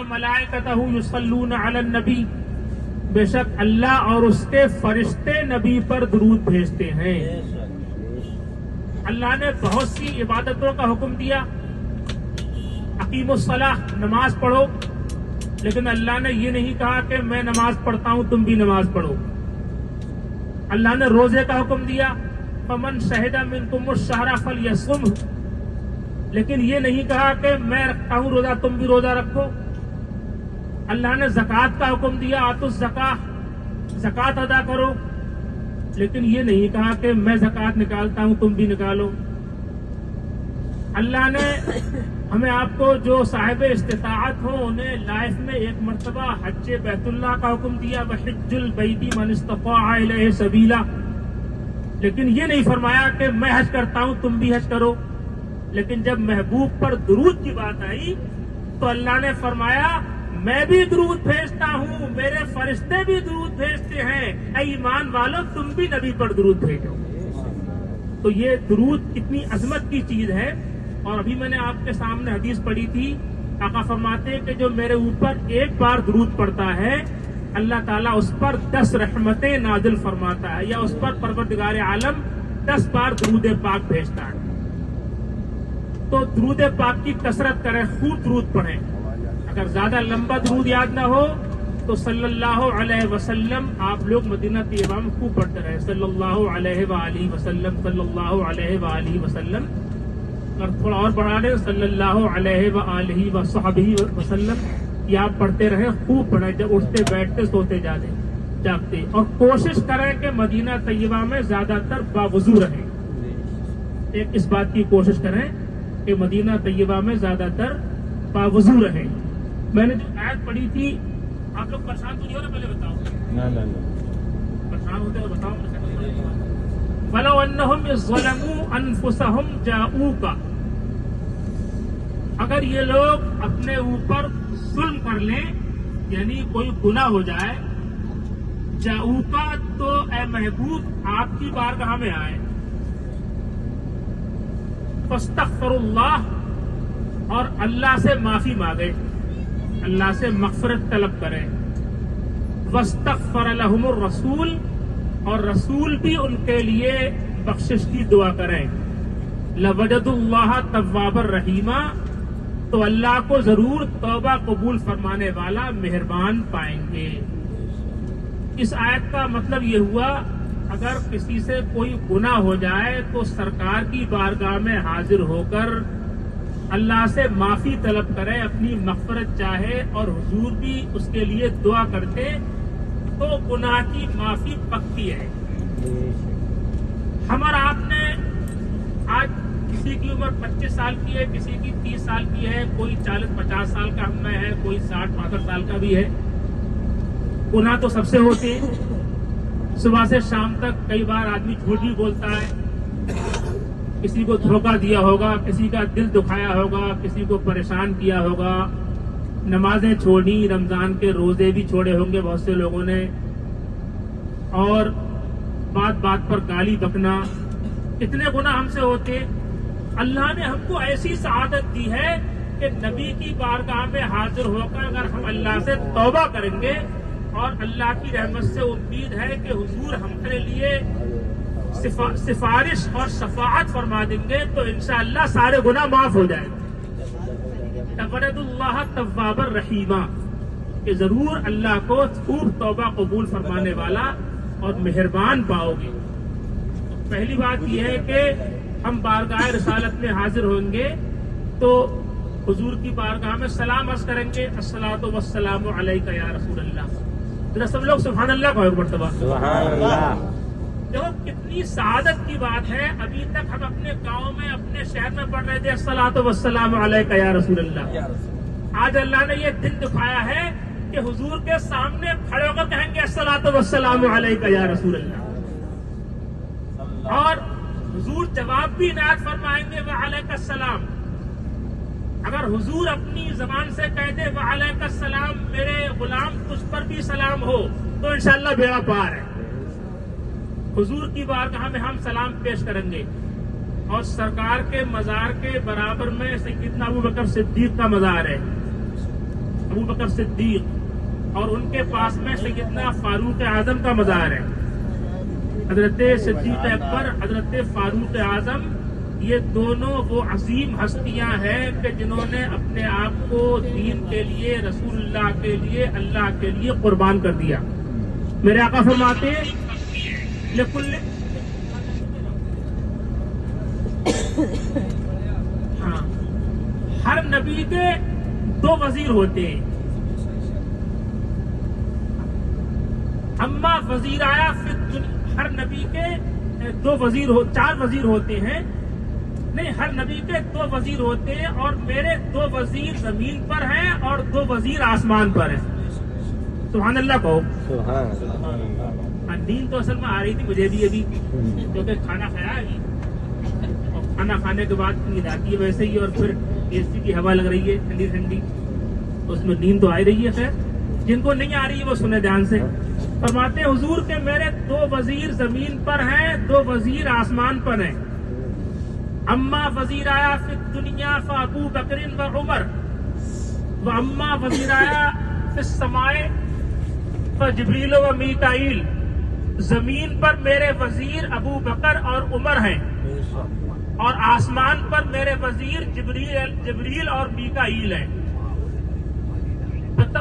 و ملائکتہ یصلون علی النبی، بے شک اللہ اور اس کے فرشتے نبی پر درود بھیجتے ہیں۔ اللہ نے بہت سی عبادتوں کا حکم دیا، اقیموا الصلاۃ، نماز پڑھو، لیکن اللہ نے یہ نہیں کہا کہ میں نماز پڑھتا ہوں تم بھی نماز پڑھو۔ اللہ نے روزے کا حکم دیا، فمن شہد منکم الشہر فلیصمہ، لیکن یہ نہیں کہا کہ میں رکھتا ہوں روزہ تم بھی روزہ رکھو۔ اللہ نے زکوٰۃ کا حکم دیا، آتوا الزکاۃ، زکوٰۃ ادا کرو، لیکن یہ نہیں کہا کہ میں زکوٰۃ نکالتا ہوں تم بھی نکالو۔ اللہ نے ہمیں آپ کو جو صاحب استطاعت ہو انہیں لائف میں ایک مرتبہ حج بیت اللہ کا حکم دیا، وحج البیت من استطاع الیہ سبیلا، لیکن یہ نہیں فرمایا کہ میں حج کرتا ہوں تم بھی حج کرو۔ لیکن جب محبوب پر درود کی بات آئی تو اللہ نے فرمایا میں بھی درود بھیجتا ہوں، میرے فرشتے بھی درود بھیجتے ہیں، اے ایمان والو تم بھی نبی پر درود بھیجو۔ تو یہ درود کتنی عظمت کی چیز ہے۔ اور ابھی میں نے آپ کے سامنے حدیث پڑھی تھی، آقا فرماتے ہیں کہ جو میرے اوپر ایک بار درود پڑتا ہے اللہ تعالیٰ اس پر 10 رحمتیں نازل فرماتا ہے، یا اس پر پروردگار عالم 10 بار درود پاک بھیجتا ہے۔ تو درود پاک کی کثرت کریں، خوب درود پڑھیں۔ اگر زیادہ لمبا درود یاد نہ ہو تو صلی اللہ علیہ وسلم آپ لوگ مدینہ طیبہ میں خوب پڑھتے رہے، صلی اللہ علیہ وآلہ وسلم، صلی اللہ علیہ وآلہ وسلم، اور تھوڑا اور بڑھا لیں صلی اللہ علیہ وآلہ وصحبہ وسلم، یہ آپ پڑھتے رہیں، خوب پڑھیں، جب اٹھتے بیٹھتے سوتے جاگتے، اور کوشش کریں کہ مدینہ طیبہ میں زیادہ تر باوضو رہیں۔ ایک اس بات کی کوشش کریں کہ مدینہ طیبہ میں زیادہ تر باوضو رہیں۔ میں نے جو آیت پڑھی تھی، آپ لوگ پریشان تو نہیں ہو رہے؟ پہلے بتاؤ، پریشان ہوتے اور بتاؤ۔ فَلَوْ أَنَّهُمْ إِذْ ظَلَمُوا أَنفُسَهُمْ جَاءُوكَ، اگر یہ لوگ اپنے اوپر ظلم کر لیں، یعنی کوئی گناہ ہو جائے، جاؤکا، تو اے محبوب آپ کی بارگاہ میں آئے، فاستغفر اللہ، اور اللہ سے معافی مانگے، اللہ سے مغفرت طلب کریں، واستغفر لهم الرسول، اور رسول بھی ان کے لیے بخشش کی دعا کریں، لوجدوا اللہ توابا رحیما، تو اللہ کو ضرور توبہ قبول فرمانے والا مہربان پائیں گے۔ اس آیت کا مطلب یہ ہوا اگر کسی سے کوئی گناہ ہو جائے تو سرکار کی بارگاہ میں حاضر ہو کر اللہ سے معافی طلب کرے، اپنی مغفرت چاہے، اور حضور بھی اس کے لیے دعا کرتے تو گناہ کی معافی پکی ہے۔ ہم اور آپ نے آج کسی کی عمر 25 سال کی ہے، کسی کی 30 سال کی ہے، کوئی 40-50 سال کا ہم میں ہے، کوئی 60-65 سال کا بھی ہے۔ گناہ تو سب سے ہوتے ہیں، صبح سے شام تک کئی بار آدمی جھوٹ بھی بولتا ہے، کسی کو دھوکہ دیا ہوگا، کسی کا دل دکھایا ہوگا، کسی کو پریشان کیا ہوگا، نمازیں چھوڑی، رمضان کے روزے بھی چھوڑے ہوں گے بہت سے لوگوں نے، اور بات بات پر گالی بکنا، اتنے گناہ ہم سے ہوتے۔ اللہ نے ہم کو ایسی سعادت دی ہے کہ نبی کی بارگاہ میں حاضر ہو کر اگر ہم اللہ سے توبہ کریں گے اور اللہ کی رحمت سے امید ہے کہ حضور ہمارے لیے سفارش اور شفاعت فرما دیں گے تو انشاءاللہ سارے گناہ معاف ہو جائیں گے۔ تبرد اللہ توابا رحیما، کہ ضرور اللہ کو خوب توبہ قبول فرمانے والا اور مہربان پاؤ گے۔ پہلی بات یہ ہے کہ ہم بارگاہ رسالت میں حاضر ہوں گے تو حضور کی بارگاہ میں سلام عرض کریں گے، الصلاۃ والسلام علیک یا رسول اللہ۔ ذرا سب لوگ سبحان اللہ کہو ایک مرتبہ۔ سبحان اللہ۔ دیکھو کتنی سعادت کی بات ہے، ابھی تک ہم اپنے گاؤں میں اپنے شہر میں پڑھ رہے تھے الصلاۃ والسلام علیک یا رسول اللہ، آج اللہ نے یہ دن دکھایا ہے کہ حضور کے سامنے کھڑے ہو کر کہیں گے الصلاۃ والسلام علیک یا رسول اللہ، اور حضور جواب بھی عنایت فرمائیں گے وعلیک السلام۔ اگر حضور اپنی زبان سے کہہ دے وعلیک السلام، میرے غلام تجھ پر بھی سلام ہو، تو انشاءاللہ بیڑا پار ہے۔ حضور کی بارگاہ میں ہم سلام پیش کریں گے، اور سرکار کے مزار کے برابر میں سیدنا ابو بکر صدیق کا مزار ہے، ابو بکر صدیق اور ان کے پاس میں سیدنا فاروق اعظم کا مزار ہے. حضرت صدیق اکبر، حضرت فاروق اعظم، یہ دونوں وہ عظیم ہستیاں ہیں کہ جنہوں نے اپنے آپ کو دین کے لیے، رسول اللہ کے لیے، اللہ کے لیے قربان کر دیا. میرے آقا فرماتے ہیں ہاں، ہر نبی کے 2 وزیر ہوتے ہیں. اما وزیر آیا ہر نبی کے 4 وزیر ہوتے ہیں. نہیں، ہر نبی کے 2 وزیر ہوتے ہیں اور میرے 2 وزیر زمین پر ہیں اور 2 وزیر آسمان پر ہیں. سبحان اللہ کہو. نیند تو اصل میں آ رہی تھی مجھے بھی ابھی، کیونکہ کھانا کھایا ابھی، اور کھانا کھانے کے بعد نیند آتی ہے ویسے ہی، اور پھر اے سی کی ہوا لگ رہی ہے ٹھنڈی ٹھنڈی، اس میں نیند تو آ رہی ہے. خیر، جن کو نہیں آ رہی ہے وہ سنیں دھیان سے. فرماتے ہیں حضور کے میرے 2 وزیر زمین پر ہیں، 2 وزیر آسمان پر ہیں. اما وزیر آیا فی الدنیا فابو بکر و عمر، و اما وزیر آیا فی السماء فجبریل و میکائیل. زمین پر میرے وزیر ابو بکر اور عمر ہیں، اور آسمان پر میرے وزیر جبریل اور میکائیل ہیں.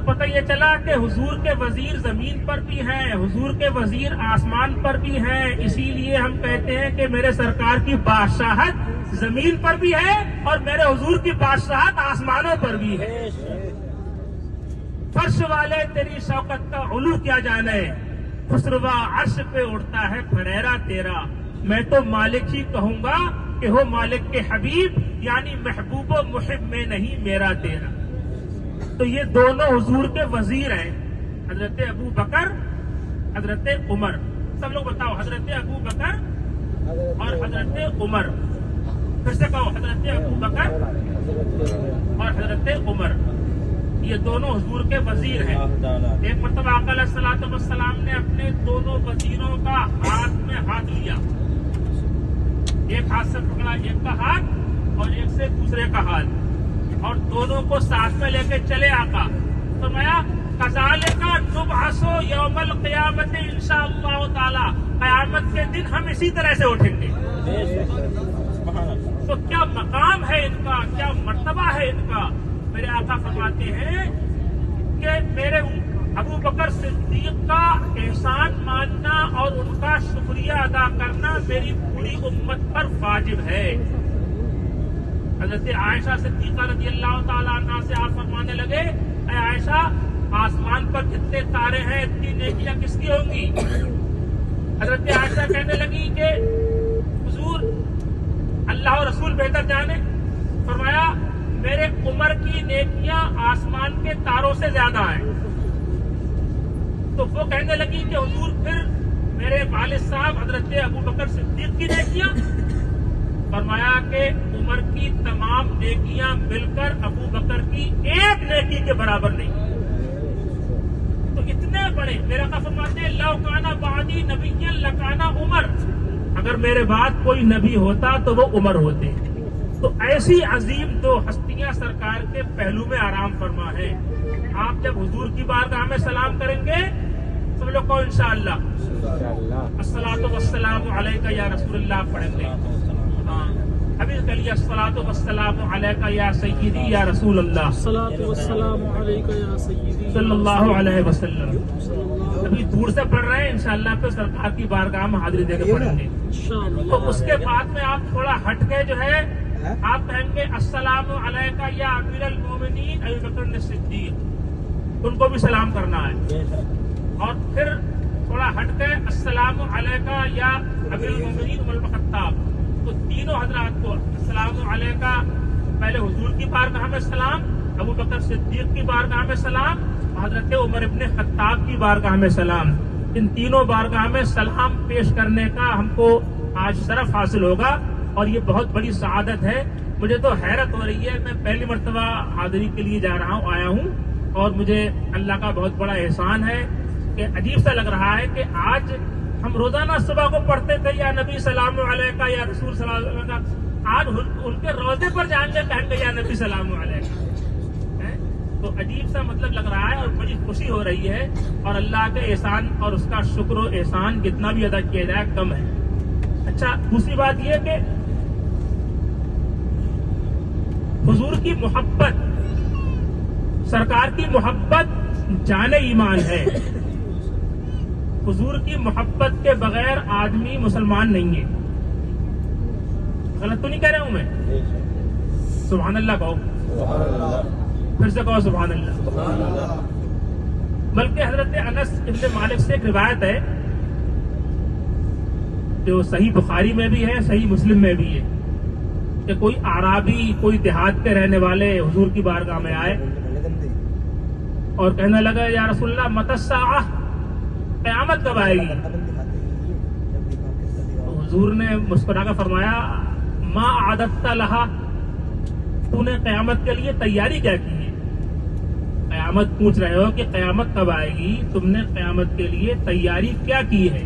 پتہ یہ چلا کہ حضور کے وزیر زمین پر بھی ہیں، حضور کے وزیر آسمان پر بھی ہیں. اسی لیے ہم کہتے ہیں کہ میرے سرکار کی بادشاہت زمین پر بھی ہے اور میرے حضور کی بادشاہت آسمانوں پر بھی ہے. فرش والے تیری شوکت کا علو کیا جانے، خسروا عرش پہ اٹھتا ہے پھریرا تیرا. میں تو مالک ہی کہوں گا کہ ہو مالک کے حبیب، یعنی محبوب و محب میں نہیں میرا تیرا. تو یہ دونوں حضور کے وزیر ہیں، حضرت ابو بکر، حضرت عمر. سب لوگ بتاؤ، حضرت ابو بکر اور حضرت عمر. پھر سے کہو، حضرت ابو بکر اور حضرت عمر، یہ دونوں حضور کے وزیر ہیں. ایک مرتبہ آقا علیہ الصلوۃ والسلام نے اپنے دونوں وزیروں کا ہاتھ میں ہاتھ لیا، ایک ہاتھ سے پکڑا ایک کا ہاتھ اور ایک سے دوسرے کا ہاتھ، اور دونوں کو ساتھ میں لے کے چلے. آقا فرمایا کذالک نبعث یوم القیامت انشاءاللہ تعالی، قیامت کے دن ہم اسی طرح سے اٹھیں گے. تو کیا مقام ہے ان کا، کیا مرتبہ ہے ان کا. میرے آقا فرماتے ہیں کہ میرے ابو بکر صدیق کا احسان ماننا اور ان کا شکریہ ادا کرنا میری پوری امت پر واجب ہے. حضرت عائشہ صدیقہ رضی اللہ تعالیٰ عنہ سے آپ فرمانے لگے، اے عائشہ، آسمان پر جتنے تارے ہیں اتنی نیکیاں کس کی ہوں گی؟ حضرت عائشہ کہنے لگی کہ حضور اللہ و رسول بہتر جانے. فرمایا میرے عمر کی نیکیاں آسمان کے تاروں سے زیادہ ہیں. تو وہ کہنے لگی کہ حضور پھر میرے والد صاحب حضرت ابو بکر صدیق کی نیکیاں؟ فرمایا کہ عمر کی تمام نیکیاں مل کر ابو بکر کی ایک نیکی کے برابر نہیں. تو اتنے بڑے میرا کا فرماتے ہیں لو کانا بعدی نبی لکانا عمر، اگر میرے بعد کوئی نبی ہوتا تو وہ عمر ہوتے. تو ایسی عظیم 2 ہستیاں سرکار کے پہلو میں آرام فرما ہے. آپ جب حضور کی بارگاہ میں سلام کریں گے سب لوگ کو انشاءاللہ الصلاۃ والسلام علیکہ یا رسول اللہ پڑھیں گے. ہاں ابھی کہیے الصلاۃ والسلام علیکہ یا سیدی یا رسول اللہ، الصلاۃ والسلام علیکہ یا سیدی صلی اللہ علیہ وسلم. ابھی دور سے پڑھ رہے ہیں، انشاءاللہ پہ سرکار کی بارگاہ میں حاضری دے کے پڑھیں گے. تو اس کے بعد میں آپ تھوڑا ہٹ کے جو ہے آپ کہیں گے السلام علیکہ یا امیر المومنین ابی بکر صدیق، ان کو بھی سلام کرنا ہے. اور پھر تھوڑا ہٹ کے السلام علیکہ یا امیر المومنین عمر بن خطاب. تو تینوں حضرات کو السلام علیکہ، پہلے حضور کی بارگاہ میں سلام، ابو بکر صدیق کی بارگاہ میں سلام، حضرت عمر ابن خطاب کی بارگاہ میں سلام. ان تینوں بارگاہ میں سلام پیش کرنے کا ہم کو آج شرف حاصل ہوگا اور یہ بہت بڑی سعادت ہے. مجھے تو حیرت ہو رہی ہے، میں پہلی مرتبہ حاضری کے لیے آیا ہوں اور مجھے اللہ کا بہت بڑا احسان ہے کہ عجیب سا لگ رہا ہے کہ آج ہم روزانہ صبح کو پڑھتے تھے یا نبی سلام علیکہ یا رسول صلی اللہ علیہ وسلم، آج ان کے روزے پر جان کے کہیں گے یا نبی سلام علیکہ. تو عجیب سا مطلب لگ رہا ہے اور بڑی خوشی ہو رہی ہے، اور اللہ کے احسان اور اس کا شکر و احسان کتنا بھی ادا کیا جائے کم ہے۔ اچھا، دوسری بات یہ کہ حضور کی محبت، سرکار کی محبت جان ایمان ہے۔ حضور کی محبت کے بغیر آدمی مسلمان نہیں ہے۔ غلط تو نہیں کہہ رہا ہوں میں؟ سبحان اللہ کہو، پھر سے کہو سبحان اللہ۔ بلکہ حضرت انس ابن مالک سے ایک روایت ہے جو صحیح بخاری میں بھی ہے، صحیح مسلم میں بھی ہے، کہ کوئی اعرابی، کوئی دیہات کے رہنے والے حضور کی بارگاہ میں آئے اور کہنے لگا یا رسول اللہ متی الساعہ، قیامت کب آئے گی؟ تو حضور نے مسکرا کر فرمایا ما اعددت لہا، تو نے قیامت کے لیے تیاری کیا کی ہے؟ قیامت پوچھ رہے ہو کہ قیامت کب آئے گی، تم نے قیامت کے لیے تیاری کیا کی ہے؟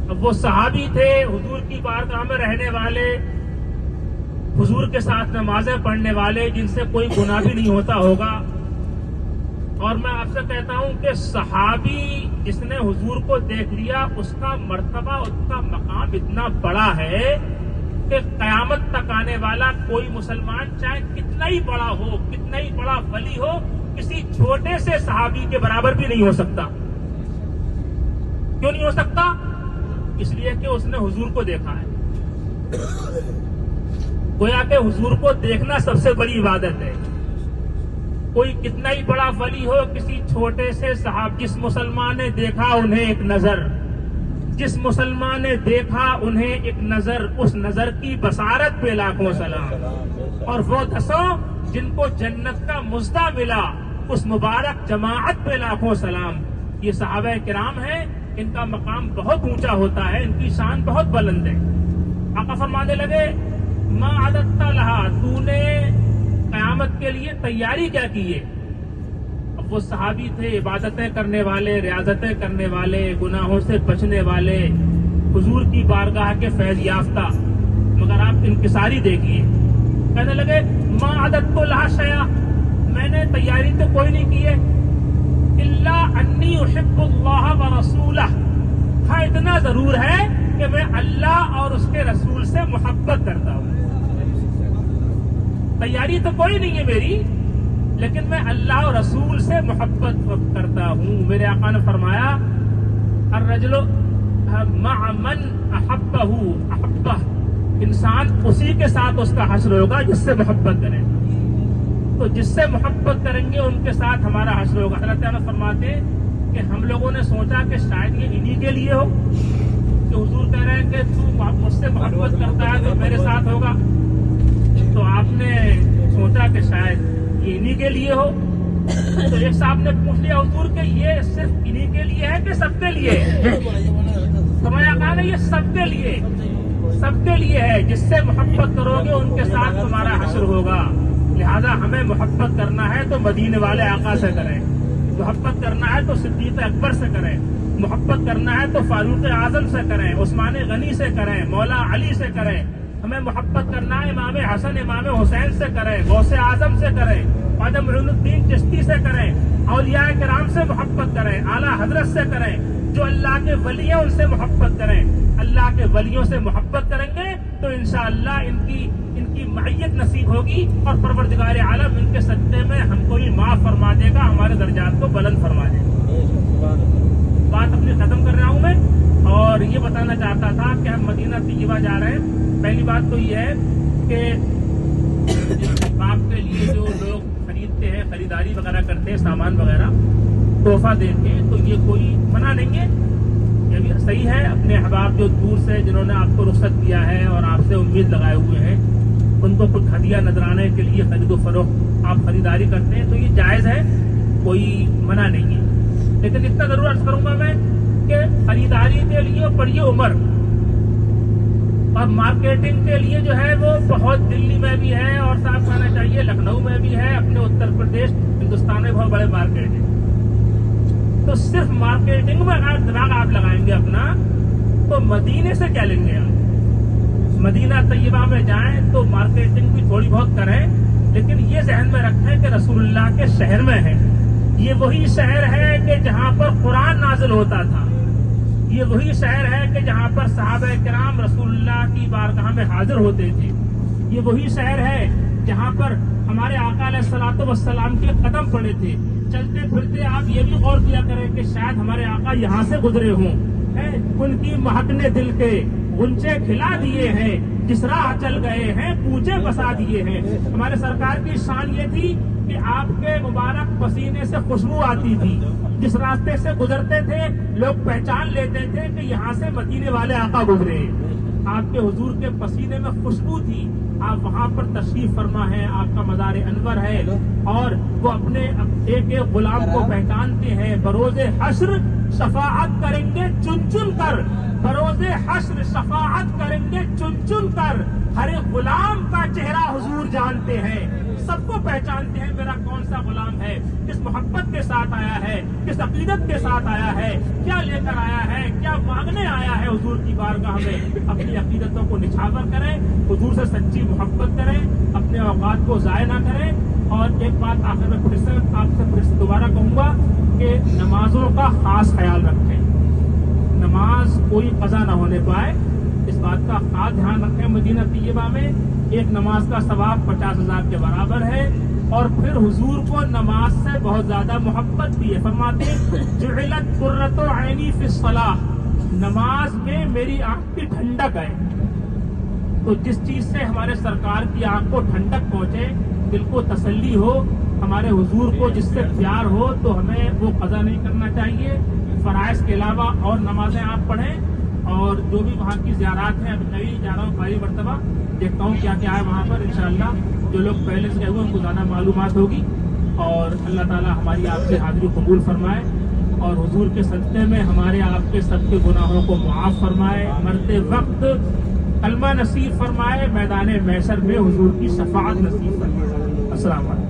اب وہ صحابی تھے، حضور کی بارگاہ میں رہنے والے، حضور کے ساتھ نمازیں پڑھنے والے، جن سے کوئی گناہ بھی نہیں ہوتا ہوگا۔ اور میں آپ سے کہتا ہوں کہ صحابی جس نے حضور کو دیکھ لیا، اس کا مرتبہ، اس کا مقام اتنا بڑا ہے کہ قیامت تک آنے والا کوئی مسلمان چاہے کتنا ہی بڑا ہو، کتنا ہی بڑا ولی ہو، کسی چھوٹے سے صحابی کے برابر بھی نہیں ہو سکتا۔ کیوں نہیں ہو سکتا؟ اس لیے کہ اس نے حضور کو دیکھا ہے۔ گویا کہ حضور کو دیکھنا سب سے بڑی عبادت ہے۔ کوئی کتنا ہی بڑا ولی ہو، کسی چھوٹے سے صحابی، جس مسلمان نے دیکھا انہیں ایک نظر، جس مسلمان نے دیکھا انہیں ایک نظر، اس نظر کی بصارت پہ لاکھوں سلام۔ اور وہ دسوں جن کو جنت کا مژدہ ملا، اس مبارک جماعت پہ لاکھوں سلام۔ یہ صحابہ کرام ہیں، ان کا مقام بہت اونچا ہوتا ہے، ان کی شان بہت بلند ہے۔ آقا فرمانے لگے ما اعددت لہا، تو نے قیامت کے لیے تیاری کیا کی ہے؟ اب وہ صحابی تھے، عبادتیں کرنے والے، ریاضتیں کرنے والے، گناہوں سے بچنے والے، حضور کی بارگاہ کے فیض یافتہ، مگر آپ انکساری دیکھیے، کہنے لگے ما اعددت لہا شیئا، میں نے تیاری تو کوئی نہیں کی ہے، الا انی احب اللہ ورسولہ، ہاں اتنا ضرور ہے کہ میں اللہ اور اس کے رسول سے محبت کرتا ہوں۔ تیاری تو کوئی نہیں ہے میری، لیکن میں اللہ اور رسول سے محبت کرتا ہوں۔ میرے آقا نے فرمایا الرجل مع من احبہ احبہ، انسان اسی کے ساتھ اس کا حشر ہوگا جس سے محبت کرے، تو جس سے محبت کریں گے ان کے ساتھ ہمارا حشر ہوگا۔ حضرت انس فرماتے کہ ہم لوگوں نے سوچا کہ شاید یہ انہی کے لیے ہو کہ حضور کہہ رہے ہیں کہ تو مجھ سے محبت کرتا ہے تو میرے ساتھ ہوگا، تو آپ نے سوچا کہ شاید یہ انہی کے لیے ہو۔ تو ایک صاحب نے پوچھ لیا حضور کہ یہ صرف انہی کے لیے ہے کہ سب کے لیے ہے؟ فرمایا کہا کہ یہ سب کے لیے، سب کے لیے ہے، جس سے محبت کرو گے ان کے ساتھ تمہارا حشر ہوگا۔ لہذا ہمیں محبت کرنا ہے تو مدینے والے آقا سے کریں، محبت کرنا ہے تو صدیق اکبر سے کریں، محبت کرنا ہے تو فاروق اعظم سے کریں، عثمان غنی سے کریں، مولا علی سے کریں، ہمیں محبت کرنا ہے امام حسن امام حسین سے کریں، غوث اعظم سے کریں، خواجہ معین الدین چشتی سے کریں، اولیاء کرام سے محبت کریں، اعلیٰ حضرت سے کریں، جو اللہ کے ولی ہیں ان سے محبت کریں۔ اللہ کے ولیوں سے محبت کریں گے تو انشاءاللہ ان کی معیت نصیب ہوگی، اور پروردگار عالم ان کے صدقے میں ہم کو بھی معاف فرما دے گا، ہمارے درجات کو بلند فرما دے گا۔ بات اپنی ختم کر رہا ہوں میں، اور یہ بتانا چاہتا تھا کہ ہم مدینہ طیبہ جا رہے ہیں۔ پہلی بات تو یہ ہے کہ باپ کے لیے جو لوگ خریدتے ہیں، خریداری وغیرہ کرتے ہیں، سامان وغیرہ تحفہ دیتے ہیں، تو یہ کوئی منع نہیں ہے، یہ بھی صحیح ہے۔ اپنے احباب جو دور سے جنہوں نے آپ کو رخصت کیا ہے اور آپ سے امید لگائے ہوئے ہیں، ان کو کچھ ہدیہ نذرانے کے لیے خرید و فروخت آپ خریداری کرتے ہیں تو یہ جائز ہے، کوئی منع نہیں ہے۔ لیکن اتنا ضرور عرض کروں گا میں کہ خریداری کے لیے بڑی عمر اور مارکیٹنگ کے لیے جو ہے وہ بہت دلی میں بھی ہے، اور صاف کہنا چاہیے لکھنؤ میں بھی ہے، اپنے اتر پردیش ہندوستان میں بہت بڑے مارکیٹ ہیں۔ تو صرف مارکیٹنگ میں اگر دماغ آپ لگائیں گے اپنا تو مدینے سے کیا لیں گے آپ؟ مدینہ طیبہ میں جائیں تو مارکیٹنگ بھی تھوڑی بہت کریں، لیکن یہ ذہن میں رکھیں کہ رسول اللہ کے شہر میں ہے. یہ وہی شہر ہے کہ جہاں پر قرآن نازل ہوتا تھا. یہ وہی شہر ہے کہ جہاں پر صحابہ کرام رسول اللہ کی بارگاہ میں حاضر ہوتے تھے. یہ وہی شہر ہے جہاں پر ہمارے آقا علیہ الصلوۃ والسلام کے قدم پڑے تھے. چلتے پھرتے آپ یہ بھی غور کیا کریں کہ شاید ہمارے آقا یہاں سے گزرے ہوں. ان کی مہک نے دل کے غنچے کھلا دیے ہیں. جس راہ چل گئے ہیں پوچھے بسا دیے ہیں. ہمارے سرکار کی شان یہ تھی کہ آپ کے مبارک پسینے سے خوشبو آتی تھی. جس راستے سے گزرتے تھے لوگ پہچان لیتے تھے کہ یہاں سے مدینے والے آقا گزرے. آپ کے حضور کے پسینے میں خوشبو تھی. آپ وہاں پر تشریف فرما ہے. آپ کا مزار انور ہے اور وہ اپنے ایک ایک غلام کو پہچانتے ہیں. بروز حشر شفاعت کریں گے چن چن کر. بروز حشر شفاعت کریں گے چن چن کر. ہر ایک غلام کا چہرہ حضور جانتے ہیں. سب کو پہچانتے ہیں میرا کون سا غلام ہے, کس محبت کے ساتھ آیا ہے, کس عقیدت کے ساتھ آیا ہے, کیا لے کر آیا ہے, کیا مانگنے آیا ہے حضور کی بارگاہ میں. اپنی عقیدتوں کو نچھاور کریں, حضور سے سچی محبت کریں, اپنے اوقات کو ضائع نہ کریں. اور ایک بات آخر میں آپ سے پھر سے دوبارہ کہوں گا کہ نمازوں کا خاص خیال رکھیں. نماز کوئی قضا نہ ہونے پائے, اس بات کا خاص دھیان رکھیں. مدینہ طیبہ میں ایک نماز کا ثواب 50,000 کے برابر ہے. اور پھر حضور کو نماز سے بہت زیادہ محبت بھی ہے. فرماتے جعلت قرۃ عینی فی الصلاۃ, نماز میں میری آنکھ کی ٹھنڈک ہے. تو جس چیز سے ہمارے سرکار کی آنکھ کو ٹھنڈک پہنچے, دل کو تسلی ہو, ہمارے حضور کو جس سے پیار ہو, تو ہمیں وہ قضا نہیں کرنا چاہیے. فرائض کے علاوہ اور نمازیں آپ پڑھیں. اور جو بھی وہاں کی زیارات ہیں, ابھی نئی جا رہا ہوں پہلی مرتبہ, دیکھتا ہوں کیا کیا ہے وہاں پر. انشاءاللہ جو لوگ پہلے سے گئے ہوئے ان کو زیادہ معلومات ہوگی. اور اللہ تعالیٰ ہماری آپ سے حاضری قبول فرمائے اور حضور کے صدقے میں ہمارے آپ کے سب کے گناہوں کو معاف فرمائے. مرتے وقت کلمہ نصیب فرمائے, میدان محشر میں حضور کی شفاعت نصیب فرمائے. السلام علیکم.